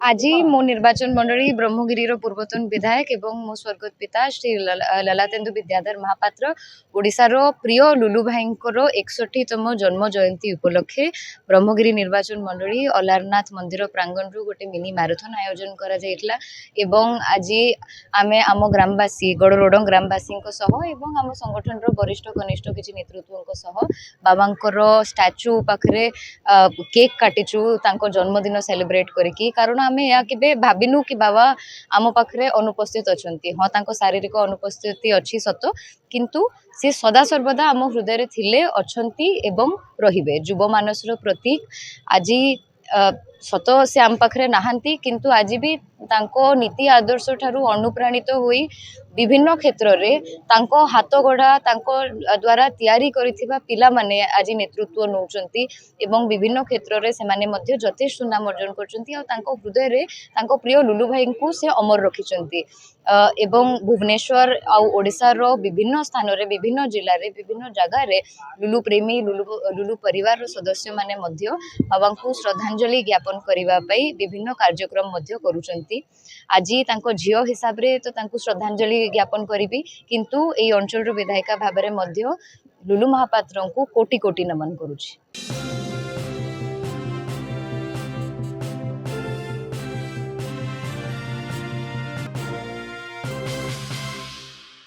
आज मो निर्वाचन मंडली ब्रह्मगिरी पूर्वतन विधायक एवं मो स्वर्गत पिता श्री ललातेन्दु विद्याधर महापात्र ओडिशार प्रिय लुलु भाई 61तम जन्म जयंती उपलक्षे ब्रह्मगिरी निर्वाचन मंडली अलारनाथ मंदिर प्रांगण रु गोटे मिनी मैराथन आयोजन करा जायतिला एवं आज आमे आम ग्रामवासी गड़रोड ग्रामवासी एवं आम संगठन वरिष्ठ कनिष्ठ किसी नेतृत्व बाबांकर स्टाच्यू पाखरे केक काटिचु तांको जन्मदिन सेलिब्रेट करिकी कारण आमे या केबे भाबिनु कि बाबा आम पाखरे अनुपस्थित अछंती हाँ तांको शारीरिक अनुपस्थिति अच्छी सत किंतु से सदा सर्वदा आम हृदय रे थिले अछंती एवं रहिबे युव मानसर प्रतीक आज सत से आम पाखरे नाहांती किंतु आज भी तांको नीति आदर्श ठारू अनुप्राणित होई विभिन्न क्षेत्र रे तांको हाथ गढ़ा तांको द्वारा तैयारी करिथिबा पिला माने आज नेतृत्व नौचंती एवं विभिन्न क्षेत्र रे से माने मध्य यथेष्ट सुनाम अर्जन करचंती और तांको हृदय रे तांको प्रिय लुलु भाई को से अमर रखिचंती एवं भुवनेश्वर आउ ओडिशा रो विभिन्न स्थान रे विभिन्न जिल्ला रे विभिन्न जगह रे लुलु प्रेमी लुलु परिवार रो सदस्य माने मध्य बाबा को श्रद्धांजलि ज्ञापन करिवा पई विभिन्न कार्यक्रम मध्य करूचंती आज तांको झियो हिसाब रे तो तांको श्रद्धांजलि ज्ञापन करिबी किंतु एई अंचल रो विधायिका भाबरे मध्य लुलु महापात्र को कोटि कोटि नमन करूची।